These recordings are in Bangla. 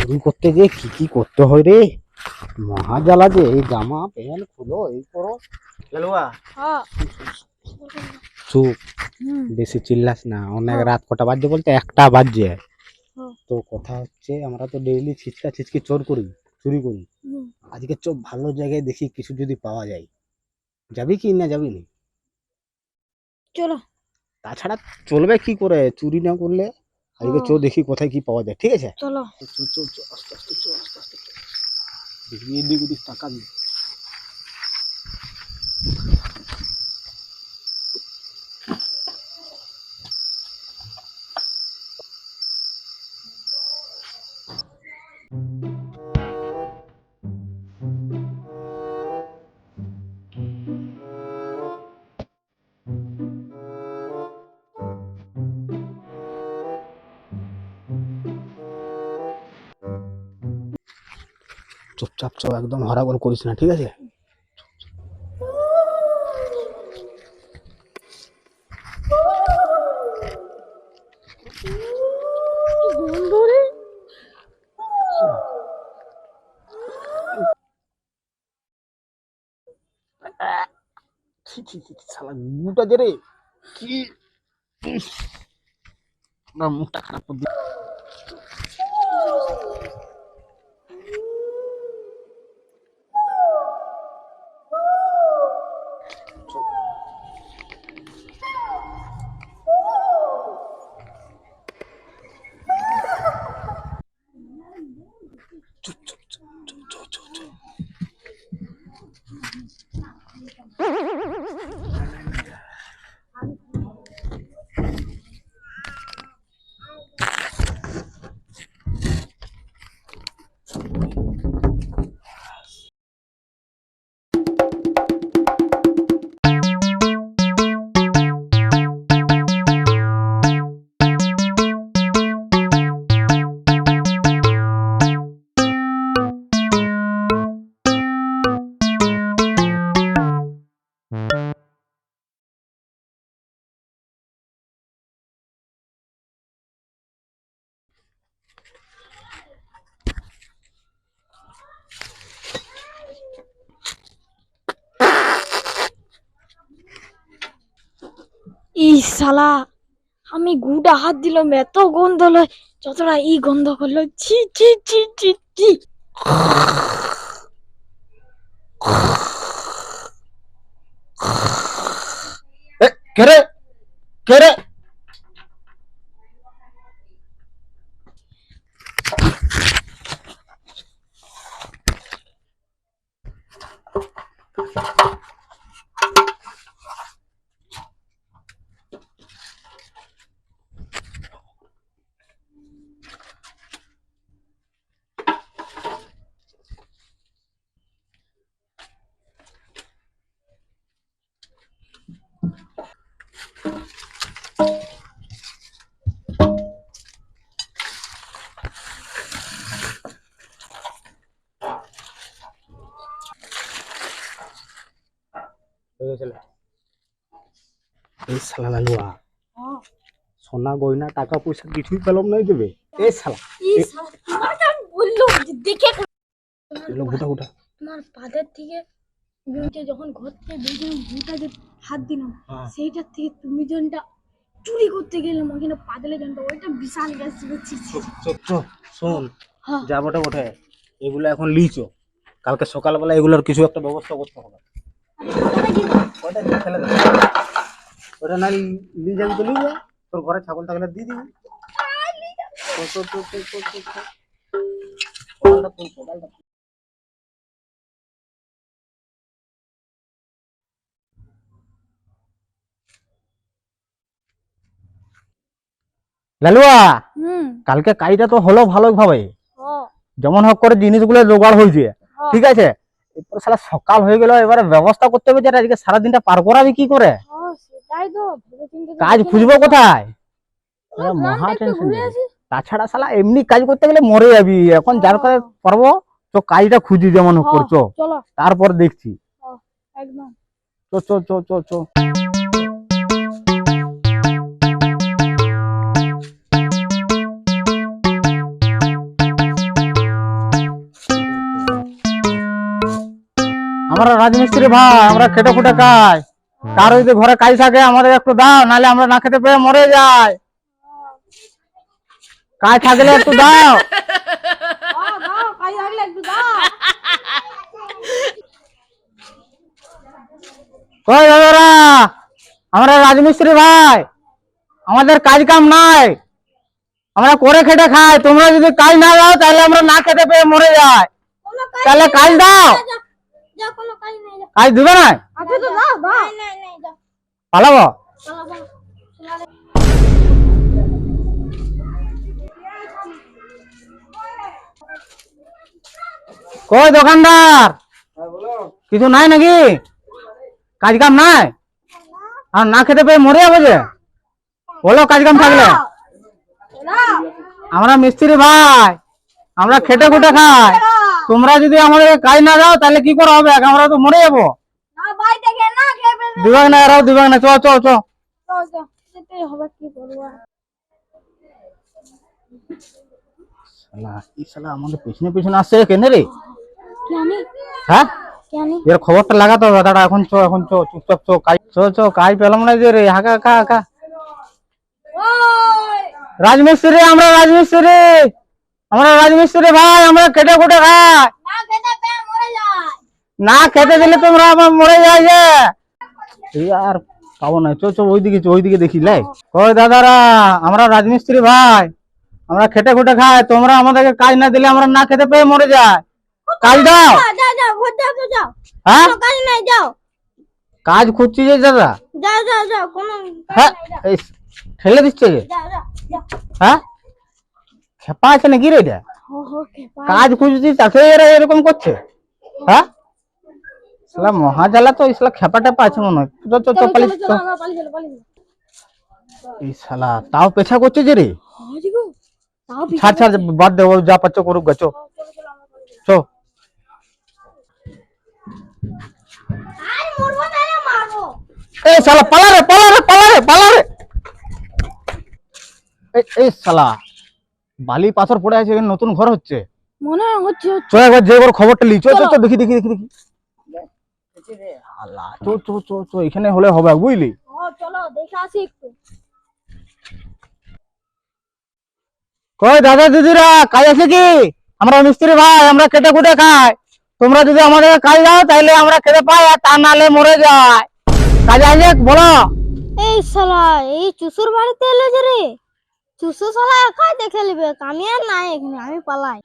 চুরি করতে গিয়ে কি কি করতে হয় রে, মহা জ্বালা যে। এই জামা প্যান্ট খুলো, এই করো। চুপ, বেশি চিল্লাস না। অনেক রাত কটা বাজছে বলতে 1টা বাজছে। তো কথা হচ্ছে, আমরা তো ডেইলি ছিচকা ছিচকি চুরি করি। আজকে চোখ ভালো জায়গায় দেখি কিছু যদি পাওয়া যায়। যাবি কি না যাবি না? চলো। তাছাড়া চলবে কি করে চুরি না করলে? আজকে চো দেখি কোথায় কি পাওয়া যায়, ঠিক আছে? চলো আস্তে আস্তে চো, আস্তে আস্তে চো। দেখবি এদিক ওদিক তাকাবি। চুপচাপ চো, একদম হরাবর করিস না, ঠিক আছে? শালা মুটা যে রে, কি না মুখটা খারাপ করে দিল। চুপ চুপ চুপ চুপ চুপ চুপ চুপ। ই শালা, আমি গুটা হাত দিলাম, এত গন্ধ লয়। যতটা ই গন্ধ করলো, ছি ছি ছি ছি ছি। কে রে, কে রে? এই শালা লালুয়া, সোনা গয়না টাকা পয়সা কিছুই পেলাম নাই দেবে। এই শালা, ই শালা, তোমাকে আমি বললাম যে দেখে গুটা গুটা। তোমার পাদের থেকে বুকে যখন ঘর থেকে বেরিয়ে বুটা যে হাত দিলাম, সেইটার থেকে তুমি যেটা চুরি করতে গেলাম ওখানে পাদলে জানতো, ওইটা বিশাল গ্যাস ছিল। চুপ চুপ, শোন, যা বটে বটে, এগুলো এখন লিচো। কালকে সকালবেলা এগুলোর কিছু একটা ব্যবস্থা করতে হবে। ওটা ফেলে দে, ওটা না নিয়ে যাবি তো নিয়ে যা। তোর ঘরে ছাগল থাকলে দিয়ে দিবি। লালুয়া, কালকে কাজটা তো হলো ভালোভাবে, যেমন হোক করে জিনিসগুলো জোগাড় হয়েছে, ঠিক আছে? এরপর শালা সকাল হয়ে গেল, এবারে ব্যবস্থা করতে হবে যে আজকে সারাদিনটা পার করাবি কি করে? কাজ খুঁজবো কোথায়? মহা টেনশন। তাছাড়া শালা এমনি কাজ করতে গেলে মরে যাবি। এখন যার কাছে পারবো তো কাজটা খুঁজি, যেমন হোক করছো, তারপর দেখছি। একদম চো চো চো চো চো। আমরা রাজমিস্ত্রি ভাই, আমরা খেটে খুটে খাই। কারো যদি ঘরে কাজ থাকে আমাদের একটু দাও, নাহলে আমরা না খেতে পেয়ে মরে যাই। কাজ থাকলে একটু দাও। দাও কাজ লাগলে একটু দাও। কই দাদারা, আমরা রাজমিস্ত্রি ভাই, আমাদের কাজ কাম নাই, আমরা করে খেটে খাই। তোমরা যদি কাজ না দাও তাহলে আমরা না খেতে পেয়ে মরে যাই। কোনো কাজ তাহলে নেই, কাজ দাও। যাও কোনো কাজ নেই, যাও। কাজ দিবে না? আচ্ছা তো দাও দাও। নাই নাই যাও। পালাবো? চলো চলো। কই দোকানদার, কিছু নাই নাকি? কাজ কাম নাই? আর না খেতে পেয়ে মরে যাবো যে? বলো কাজ কাম থাকলে। আমরা মিস্ত্রি ভাই, আমরা খেটে খুটে খাই। তোমরা যদি আমাদের কাজ না দাও তাহলে কি করে হবে? আমরা তো মরে যাবো। না ভাই দেখে না খেয়ে ফেলবে। দিবাগ না, এরাও দিবাগ না। চ চ চ। চল চল যেতে হবে, কি করবো আর। শালা, এই শালা আমাদের পেছনে পেছনে আসছে কেন রে? জানি হ্যাঁ, জানি। এর খবরটা লাগাতে হবে দাদা। এখন চ, এখন চ, চুপচাপ চ। কাজ চ চ, কাজ পেলাম না যে রে। হাঁকা হাঁকা হাঁকা। ওই রাজমিস্ত্রি, আমরা রাজমিস্ত্রি, আমরা রাজমিস্ত্রি ভাই, আমরা খেটে খুটে খাই। না খেতে পেয়ে মরে যায়। না খেতে দিলে তোমরা আমার মরে যায় যে। এই আর পাবো না। চ চ, ওইদিকে চ, ওইদিকে দেখি লাই। কই দাদারা, আমরা রাজমিস্ত্রি ভাই, আমরা খেটে খুটে খাই। তোমরা আমাদেরকে কাজ না দিলে আমরা না খেতে পেয়ে মরে যাই। কাজ দাও। যাও যাও ভোট দাও তো যাও। হ্যাঁ, কোনো কাজ নাই, যাও কাজ খুঁজছি যে দাদা। যাও যাও যাও কোনো কাজ হ্যাঁ, নাই, যাও এই ঠেলে দিচ্ছে যে। যাও যাও যাও। হ্যাঁ, খেপা আছে নাকি রে এটা? হো হো কে কাজ খুঁজছি তাকে এরা এরকম করছে। হ্যাঁ, শালা মহাজালা তো। ইসলা খেপা টেপা আছে মনে হয়। চ চ চ, চলো পালিয়ে চলো চ। চলো আমরা পালিয়ে চলো পালিয়ে চলো। এই শালা তাও পেছা করছে যে রে। হাজি গো তাও ছাড় ছাড়, বাদ দে, ও যা পাচ্ছে করুক গা। চ চলো চলো আমরা পালিয়ে চ। আর মরবো না রে, মারবো। এই শালা পালা রে, পালা রে, পালা রে, পালা রে। এই শালা বালি পাথর পড়ে আছে, এখানে নতুন ঘর হচ্ছে। মনে হচ্ছে চ একবার যে একবার খবরটা লি। চ চ চ, দেখি দেখি দেখি দেখি। শালা চ চ চ চ, এখানে হলে হবে বুঝলি। চলো দেখে আসি একটু। কই দাদা দিদিরা, কাজ আছে কি? আমরা মিস্ত্রি ভাই, আমরা কেটে কুটে খাই। তোমরা যদি আমাদের কাজ দাও তাহলে আমরা খেতে পাই, আর তা নালে মরে যায়। কাজ আছে বলো। এই শালা এই চুসুর বাড়িতে এলো যে রে। চুসু শালা একাই দেখে নিবে, আমি আর নাই এখানে, আমি পালাই।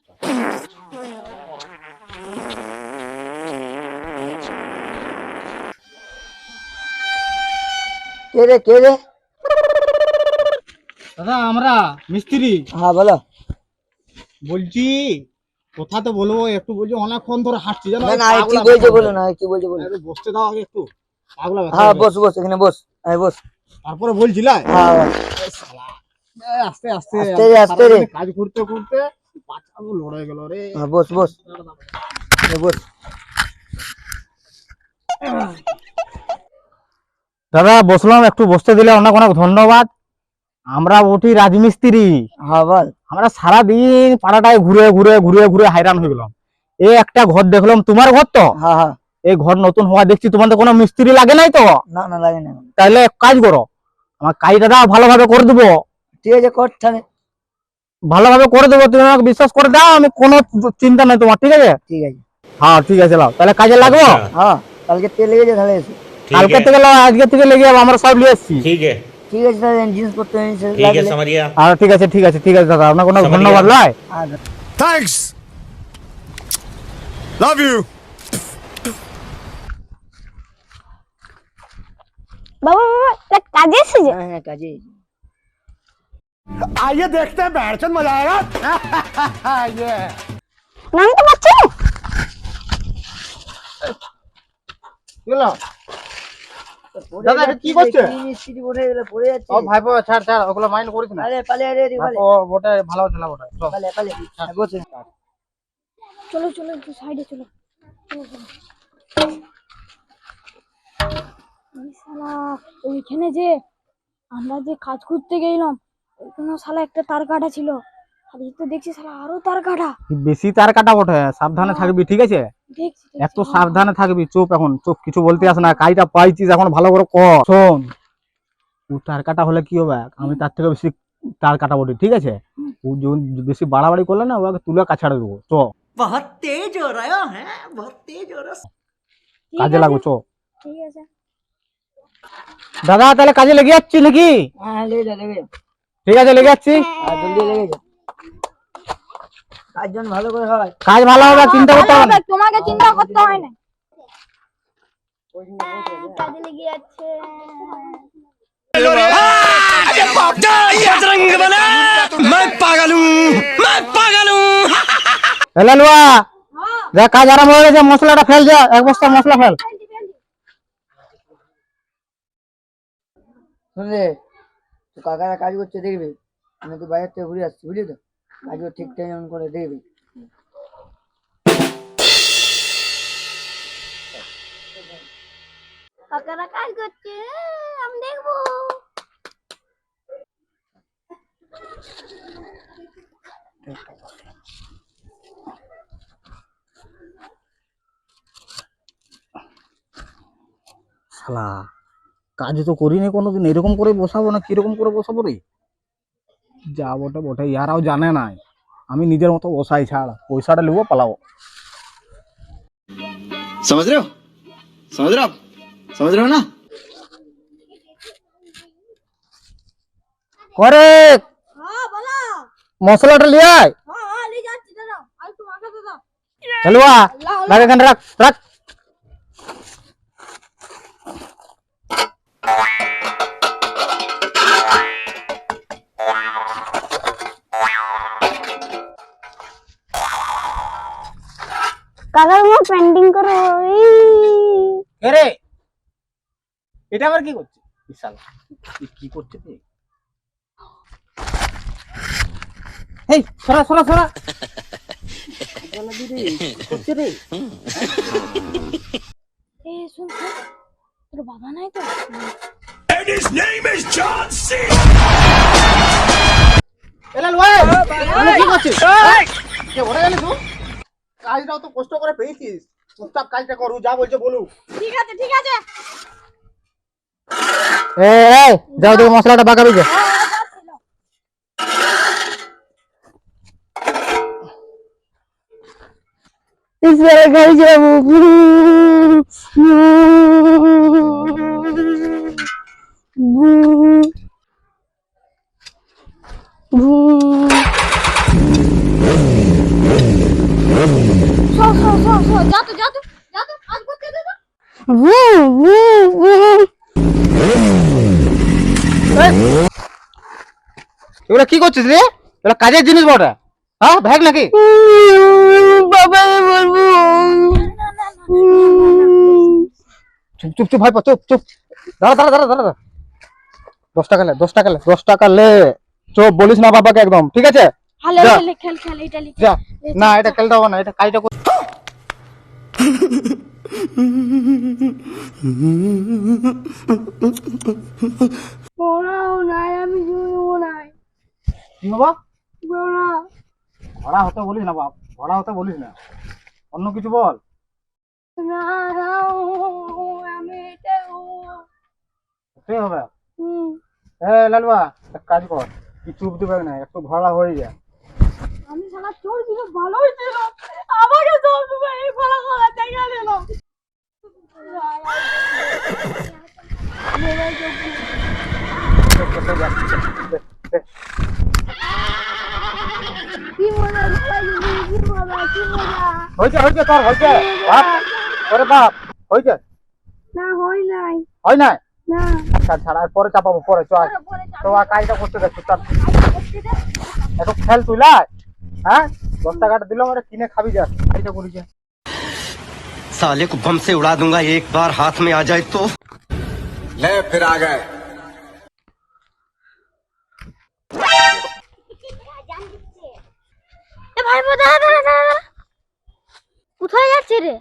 কে রে কে রে? দাদা আমরা মিস্ত্রি। হ্যাঁ বলো। বলছি কথা তো বলবো একটু, বলছি অনেকক্ষণ ধরে হাঁটছি জানো। না না কি বলছো বলো না, কি বলছো বলো। একটু বসতে দাও আগে একটু। পাগলা ব্যথা হ্যাঁ হয়ে বস বস এখানে বস, হ্যাঁ বস। তারপরে বলছিলা। হ্যাঁ আস্তে আস্তে আস্তে রে, আস্তে রে। কাজ করতে করতে পাছাও লড়ে গেল রে। হ্যাঁ বস বস, হ্যাঁ, বস। দাদা বসলাম, একটু বসতে দিলে অনেক অনেক ধন্যবাদ। আমরা উঠি রাজমিস্ত্রি। হ্যাঁ বল। আমরা সারাদিন পাড়াটায় ঘুরে ঘুরে ঘুরে ঘুরে হাইরান হয়ে গেলাম। এই একটা ঘর দেখলাম, তোমার ঘর তো। হ্যাঁ হ্যাঁ। এই ঘর নতুন হওয়া দেখছি, তোমাদের কোনো মিস্ত্রি লাগে নাই তো? না না লাগে না। তাহলে এক কাজ করো, আমার কাজটা দাও, ভালোভাবে করে দেবো। ঠিক আছে কর তাহলে। ভালোভাবে করে দেবো, তুমি আমাকে বিশ্বাস করে দাও, আমি কোনো চিন্তা নাই তোমার। ঠিক আছে? ঠিক আছে। হ্যাঁ ঠিক আছে, লাও তাহলে কাজে লাগবো। হ্যাঁ কালকে তেল লেগে যায় তাহলে এসে। কালকে থেকে লাও, আজকে থেকে লেগে যাবো, আমরা সব নিয়ে এসছি। ठीक है ঠিক আছে তাহলে জিনিসপত্র ठीक है समझ गया আর ঠিক আছে ঠিক আছে ঠিক আছে দাদা, আপনাকে অনেক সমঝ ধন্যবাদ। গেলাম। লাই Thanks. Love you. বাবা বাবা এটা কাজে এসেছে। হ্যাঁ হ্যাঁ কাজে। आइए देखते हैं बैठचंद मजा आएगा নাম তো পাচ্ছি না। দাদা, এটা কি করছে? মিস্ত্রি পড়ে গেলে পড়ে যাচ্ছে। ও ভাইপো, ছাড় ছাড়, ওগুলো মাইন্ড করিস না। আরে পালে আরে রে পালে। ভাইপো ওটা ভালো ছেলে ওটা। চল। পালে পালে। হ্যাঁ বস। চলো চলো একটু সাইডে চলো। চলো, চলো। এই শালা ওইখানে যে আমরা যে কাজ করতে গেলাম, ওইখানে শালা একটা তার কাটা ছিল। আর এই তো দেখছি শালা আরো তার কাটা। বেশি তার কাটা বটে, সাবধানে থাকবি। ঠিক আছে? দেখছি এত সাবধানে থাকবি। চুপ, এখন চুপ, কিছু বলতে আস না। কাজটা পাইছিস এখন ভালো করে কর। শোন, ও তার কাটা হলে কি হবে, আমি তার থেকে বেশি তার কাটা বটি, ঠিক আছে? ও যখন বেশি বাড়াবাড়ি করলে না, ওকে তুলে কাছাড়ে দেবো। চ बहुत तेज हो रहा है बहुत तेज हो रहा है কাজে লাগবো, চ। ঠিক আছে। দাদা তাহলে কাজে লেগে যাচ্ছি নাকি? हाँ ले जा ले जा ঠিক আছে, লেগে যাচ্ছি। जल्दी ले जा কাজ যেন ভালো করে হয় কাজ ভালো হবে, চিন্তা করতে হবে না। তোমাকে চিন্তা করতে হয় না। কাজে লেগে যাচ্ছে। এলে লুয়া, দেখ কাজ আরম্ভ হয়ে গেছে। মশলাটা ফেল, যা এক বস্তা মশলা ফেল। শুনলে তো কাকারা কাজ করছে দেখবি, আমি তো বাইরে থেকে ঘুরে আসছি বুঝলি তো, কাজও ঠিক টাইম করে দেখবি। কাকারা কাজ করছে, আমি দেখবো। শালা কাজ তো করিনি কোনোদিন, এরকম করে বসাবো না কিরকম করে বসাবো রে? যা বটে বটে, ইয়ারাও জানে না আমি নিজের মতো বসাই, ছাড় পয়সাটা নেবো, পালাবো। समझ रहे हो समझ रहे हो आप समझ रहे हो ना করে হ্যাঁ বলো। মশলাটা লিয়ে আয়। হ্যাঁ হ্যাঁ নিয়ে যাচ্ছি, দাদা আর একটু মাখা দাদা। হেলুয়া, রাখ এখানে, রাখ রাখ। কাকার মুখ পেন্টিং করো। রে এটা আবার কি করছে? বিশাল কি করছে তুই? এই সরা সরা সরা করছে রে। এ শুন, তোর বাবা নাই তো? And his name is John C. এলা লুয়া, কি করছিস? কে ওরে গেলি তুই? কাজটাও তো কষ্ট করে পেয়েছিস, চুপচাপ কাজটা করু, যা বলছে বলু। ঠিক আছে ঠিক আছে। এই যাও দেখো মশলাটা পাকাবি যে। ইসরা গাই যাবো। যা তো যা তো যা তো, কাজ করতে দে তো। এগুলা কি করছিস রে? এগুলা কাজের জিনিস বটে, হ্যাঁ ভ্যাগ নাকি? বাবা বলবো। চুপ চুপ চুপ, ভাই চুপ চুপ, দাঁড়া দাঁড়া দাঁড়া দাঁড়া। 10 টাকা লে, 10 টাকা লে, 10 টাকা লে। চুপ, বলিস না বাবাকে একদম, ঠিক আছে? হালে যা। হালে খেল খেল, এটা লিখে। যা, না এটা খেলতে হবে না, এটা কাজটা কর। পড়াও নাই, আমি শুনবো নাই। কি বাবা? পড়া ভরা হতে বলিস না বাপ, ভরা হতে বলিস না, অন্য কিছু বল। না না, আমি এটা সে হবে। লালুয়া এক কাজ কর, কি চুপ দিবে না, একটু ভরা হয়ে যায়। আমি শালা চোর ছিল, ভালোই ছিল, আমাকে সব সময় এই ফলা ফলা দেখা দিল। কি মজা লাগছে, কি মজা, কি মজা। হয়েছে হয়েছে তোর, হয়েছে বাপ, ওরে বাপ হয়েছে। না হয় নাই, হয় না? না আচ্ছা ছাড়া, আর পরে চাপাবো, পরে চল। পরে তো আর কাজটা করতে দে, চুপচাপ করতে দে। একটু খেল তুই লাই। হ্যাঁ 10 টাকাটা দিলাম, ওরা কিনে খাবি, যা কাজটা করি যা। साले को बम से उड़ा दूंगा एक बार हाथ में आ जाए तो ले फिर आ गए। এ ভাই দাঁড়া দাঁড়া দাঁড়া, কোথায় যাচ্ছে রে?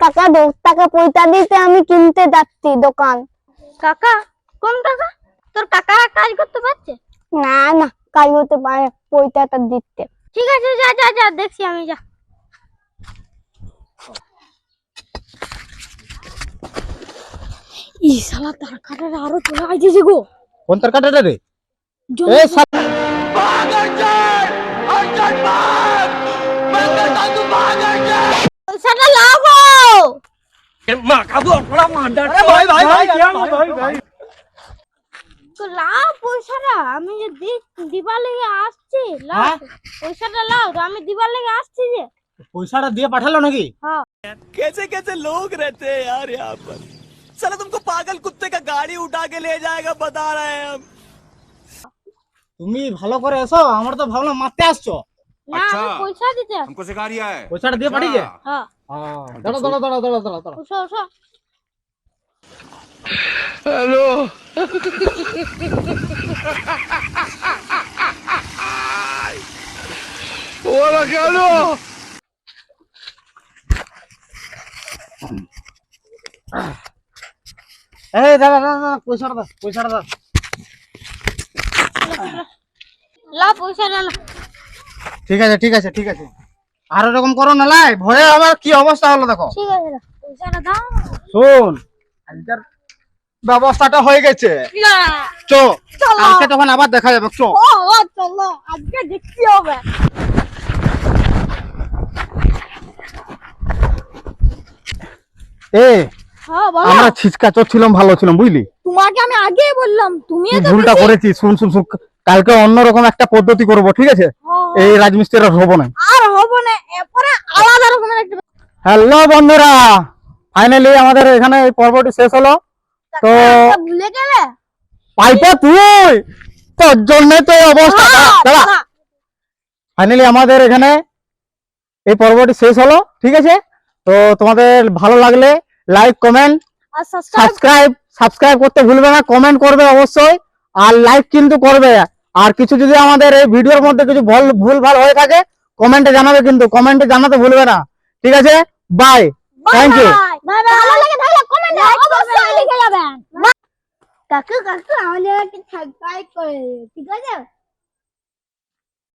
কাকা 10 টাকা পয়সা দিতে আমি কিনতে যাচ্ছি দোকান। কাকা? কোন কাকা? তোর কাকা কাজ করতে পারছে? না না, কাজ হতে পারে, পয়সাটা দিতে। ঠিক আছে, যা যা যা, দেখছি আমি, যা। ই শালা তার কাটারে আরো চলে আইছে গো। কোন তার কাটাটা রে? জন- এই শালা পয়সাটা লাভো। তো লাভ পয়সাটা, আমি যে দিবার লেগে আসছি, লাভ পয়সাটা লাভ, তো আমি দিবার লেগে আসছি যে। পয়সাটা দিয়ে পাঠালো নাকি? হ্যাঁ कैसे कैसे लोग रहते हैं यार यहाँ पर। साला तुमको पागल कुत्ते का गाड़ी उठा के ले जाएगा बता रहे हैं हम। তুমি ভালো করে এসো, আমরা তো ভাবলাম মারতে আসছো। না, আমি পয়সা দিতে আসছি। हमको सिखा रिया है। পয়সাটা দিয়ে পাঠিয়েছে? হ্যাঁ দাঁড়া দাঁড়া দাঁড়া দাঁড়া দাঁড়া দাঁড়া। ওসো ওসো। এই দাঁড়া দাঁড়া দাঁড়া, পয়সাটা দাও, পয়সাটা দাও। লাভ পয়সাটা লাভ। ঠিক আছে ঠিক আছে ঠিক আছে, আর এরকম করো না লাই, ভয়ে আবার কি অবস্থা হলো দেখো। ঠিক আছে লাভ। পয়সাটা দাও। শোন, আজকের ব্যবস্থাটা হয়ে গেছে, চো কালকে তখন আবার দেখা যাবে, চো। ও চলো, আজকে দেখতে হবে। এ হ্যাঁ বলো। আমরা ছিচকা চোর ছিলাম, ভালো ছিলাম বুঝলি। তোমাকে আমি আগেই বললাম, তুমি কি ভুলটা করেছি, শুন শুন শুন, কালকে অন্যরকম একটা পদ্ধতি করব, ঠিক আছে? এই রাজমিস্ত্রির আর হবো না। আর হবো না, এরপরে আলাদা রকমের একটা হ্যালো বন্ধুরা, ফাইনালি আমাদের এখানে এই পর্বটি শেষ হলো। তো ব্যাপার ভুলে গেলে। পাইপা তুই, তোর জন্য তো এই অবস্থা। দাঁড়া, ফাইনালি আমাদের এখানে এই পর্বটি শেষ হলো, ঠিক আছে? তো তোমাদের ভালো লাগলে লাইক কমেন্ট আর সাবস্ক্রাইব সাবস্ক্রাইব করতে ভুলবে না, কমেন্ট করবে অবশ্যই, আর লাইক কিন্তু করবে। আর কিছু যদি আমাদের এই ভিডিওর মধ্যে কিছু ভুল ভাল হয়ে থাকে কমেন্টে জানাবে, কিন্তু কমেন্টে জানাতে ভুলবে না, ঠিক আছে? Bye, thank you. Bye bye. ভালো লাগে তাহলে কমেন্টে অবশ্যই লিখে যাবেন। কাকু কাকু আমাদের একটা সাবস্ক্রাইব করে দিও, ঠিক আছে?